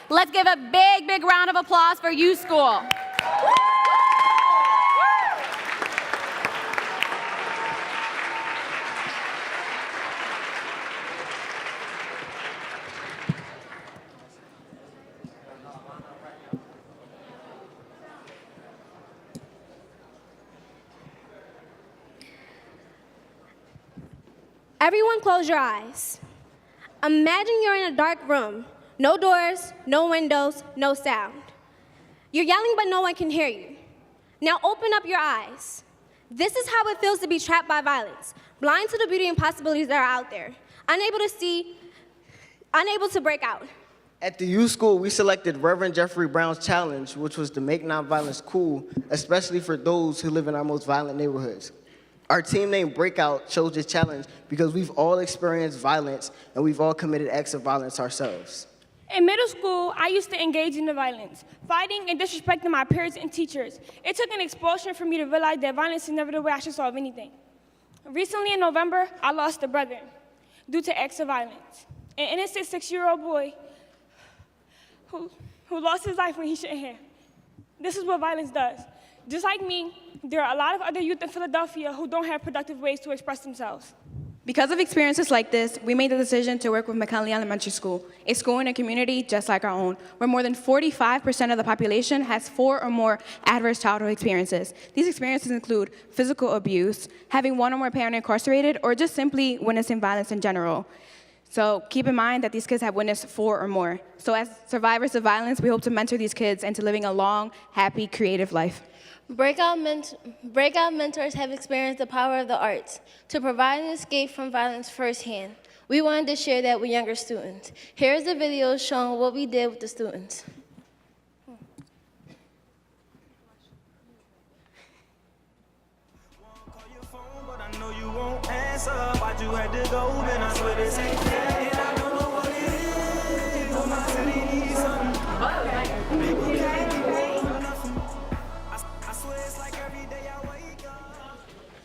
Let's give a big, big round of applause for U School. Everyone close your eyes. Imagine you're in a dark room. No doors, no windows, no sound. You're yelling, but no one can hear you. Now open up your eyes. This is how it feels to be trapped by violence, blind to the beauty and possibilities that are out there, unable to see, unable to break out. At the U School, we selected Reverend Jeffrey Brown's challenge, which was to make nonviolence cool, especially for those who live in our most violent neighborhoods. Our team named Breakout chose this challenge because we've all experienced violence and we've all committed acts of violence ourselves. In middle school, I used to engage in the violence, fighting and disrespecting my peers and teachers. It took an explosion for me to realize that violence is never the way I should solve anything. Recently in November, I lost a brother due to acts of violence. An innocent 6-year-old boy who lost his life when he shouldn't have. This is what violence does. Just like me, there are a lot of other youth in Philadelphia who don't have productive ways to express themselves. Because of experiences like this, we made the decision to work with McKinley Elementary School, a school in a community just like our own, where more than 45% of the population has 4 or more adverse childhood experiences. These experiences include physical abuse, having 1 or more parents incarcerated, or just simply witnessing violence in general. So keep in mind that these kids have witnessed 4 or more. So as survivors of violence, we hope to mentor these kids into living a long, happy, creative life. Breakout mentors have experienced the power of the arts to provide an escape from violence firsthand. We wanted to share that with younger students. Here's the video showing what we did with the students.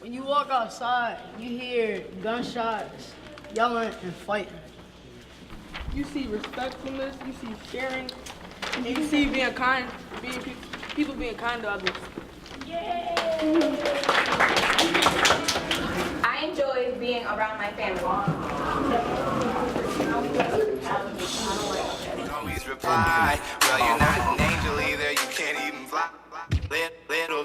When you walk outside, you hear gunshots, yelling, and fighting. You see respectfulness, you see sharing, and you see being kind, people being kind to others. Yay! I enjoy being around my family. Always reply, well, you're not an angel either, you can't even fly. Little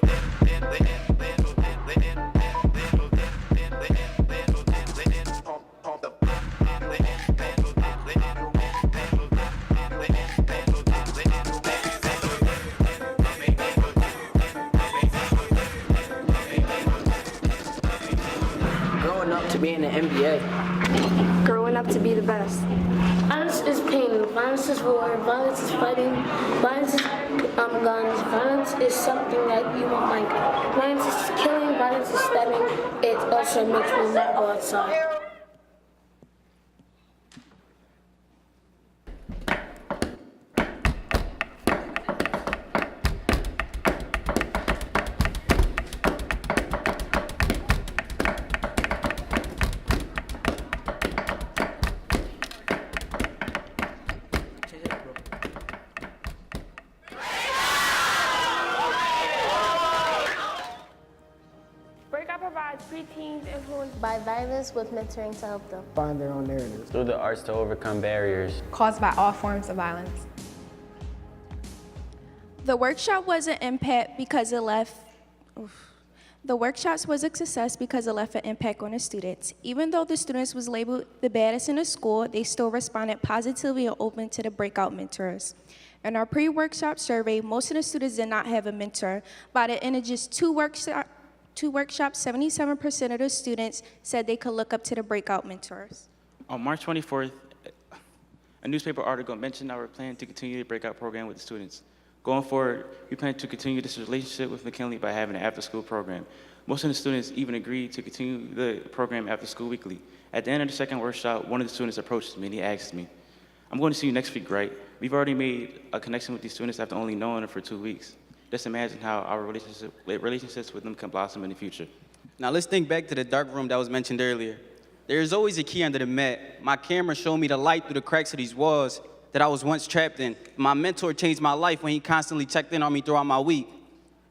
Growing up to be in the NBA. Growing up to be the best. Violence is pain, violence is war, violence is fighting, violence is guns, violence is something that you won't like. Violence is killing, violence is stabbing, it also makes me not go outside. Breakout provides preteens influenced By violence with mentoring to help them. Find their own narratives. Through the arts to overcome barriers caused by all forms of violence. The workshop was an impact because it left. The workshops was a success because it left an impact on the students. Even though the students was labeled the baddest in the school, they still responded positively and open to the breakout mentors. In our pre-workshop survey, most of the students did not have a mentor. By the end of just two workshops, 77% of the students said they could look up to the breakout mentors. On March 24th, a newspaper article mentioned our plan to continue the breakout program with the students. Going forward, we plan to continue this relationship with McKinley by having an after-school program. Most of the students even agreed to continue the program after school weekly. At the end of the second workshop, one of the students approached me and he asked me, "I'm going to see you next week, right?" We've already made a connection with these students after only knowing them for 2 weeks. Just imagine how our relationships with them can blossom in the future. Now let's think back to the dark room that was mentioned earlier. There is always a key under the mat. My camera showed me the light through the cracks of these walls that I was once trapped in. My mentor changed my life when he constantly checked in on me throughout my week.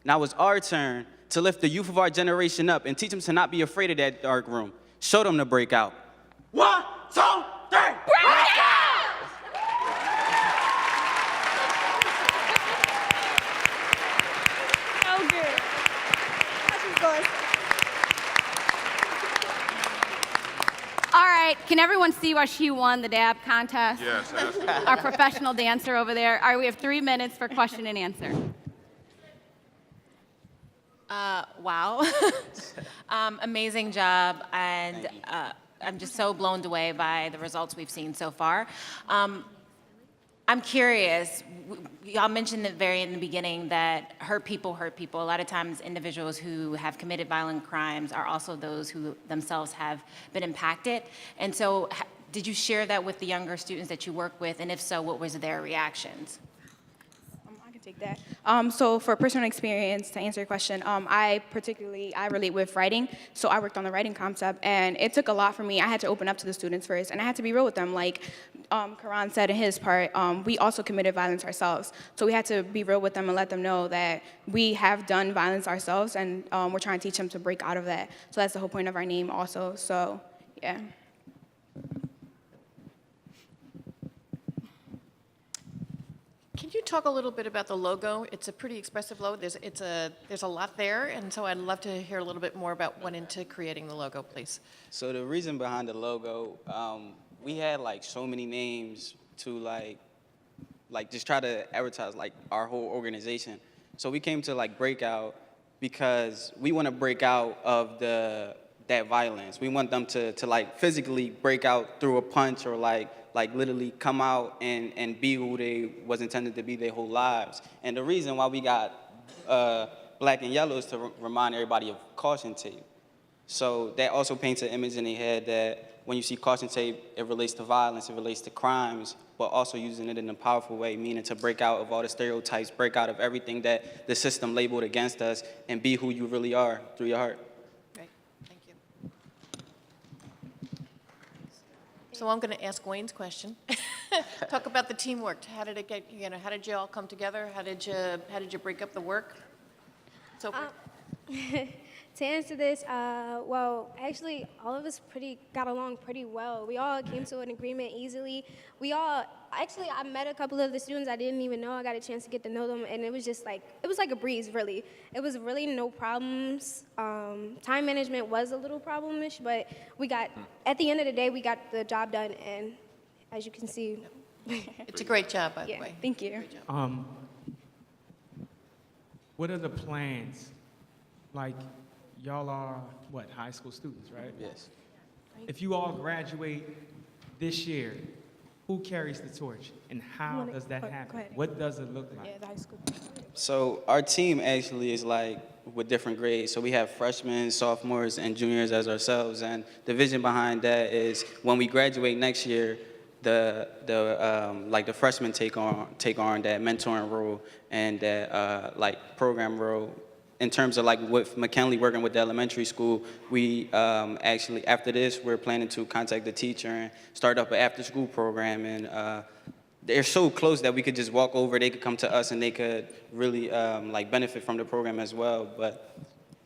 Now it's our turn to lift the youth of our generation up and teach them to not be afraid of that dark room. Show them to break out. 1, 2, 3, break out! So good. All right, can everyone see why she won the dab contest? Yes, absolutely. Our professional dancer over there. All right, we have 3 minutes for question and answer. Wow. Amazing job, and I'm just so blown away by the results we've seen so far. I'm curious, y'all mentioned in the beginning that hurt people. A lot of times individuals who have committed violent crimes are also those who themselves have been impacted. And so did you share that with the younger students that you work with? And if so, what was their reactions? I can take that. So for personal experience, to answer your question, I relate with writing, so I worked on the writing concept, and it took a lot for me. I had to open up to the students first, and I had to be real with them. Like Karan said in his part, we also committed violence ourselves, so we had to be real with them and let them know that we have done violence ourselves, and we're trying to teach them to break out of that. So that's the whole point of our name also, so yeah. Can you talk a little bit about the logo? It's a pretty expressive logo. There's a lot there, and so I'd love to hear a little bit more about what went into creating the logo, please. So the reason behind the logo, we had like so many names to like just try to advertise like our whole organization. So we came to like Breakout because we want to break out of that violence. We want them to like physically break out through a punch, or like literally come out and be who they was intended to be their whole lives. And the reason why we got black and yellow is to remind everybody of caution tape. So that also paints an image in their head that when you see caution tape, it relates to violence, it relates to crimes, but also using it in a powerful way, meaning to break out of all the stereotypes, break out of everything that the system labeled against us, and be who you really are through your heart. Great, thank you. So I'm going to ask Wayne's question. Talk about the teamwork. How did it get? How did you all come together? How did you break up the work? So. To answer this, well, actually, all of us got along pretty well. We all came to an agreement easily. I met a couple of the students I didn't even know. I got a chance to get to know them, and it was like a breeze, really. It was really no problems. Time management was a little problemish, but at the end of the day, we got the job done, and as you can see. It's a great job, by the way. Thank you. What are the plans? Like, y'all are, what, high school students, right? Yes. If you all graduate this year, who carries the torch, and how does that happen? What does it look like? Yeah, the high school. So our team actually is like with different grades. So we have freshmen, sophomores, and juniors as ourselves. And the vision behind that is when we graduate next year, the freshmen take on that mentoring role and that program role. In terms of like with McKinley working with the elementary school, we actually, after this, we're planning to contact the teacher and start up an after-school program. And they're so close that we could just walk over, they could come to us, and they could really benefit from the program as well. But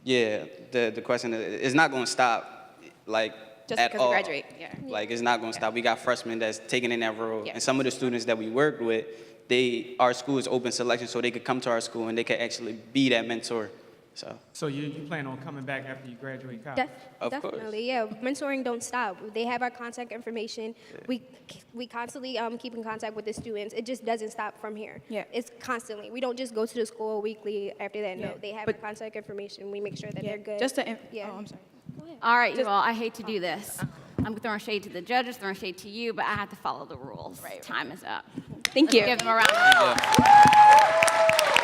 yeah, the question is, it's not going to stop, just at because all. we graduate, yeah. It's not going to stop. We got freshmen that's taking in that role. Yeah. And some of the students that we worked with, our school is open selection, so they could come to our school and they could actually be that mentor. So you plan on coming back after you graduate college? Definitely, yeah. Mentoring don't stop. They have our contact information. Yeah. We constantly keep in contact with the students. It just doesn't stop from here. Yeah. It's constantly. We don't just go to the school weekly after that. Yeah. No, they have our contact information. We make sure that they're good. Oh, I'm sorry. All right, you all, I hate to do this. I'm throwing shade to the judges, throwing shade to you, but I have to follow the rules. Time is up. Thank you. Give them a round of applause.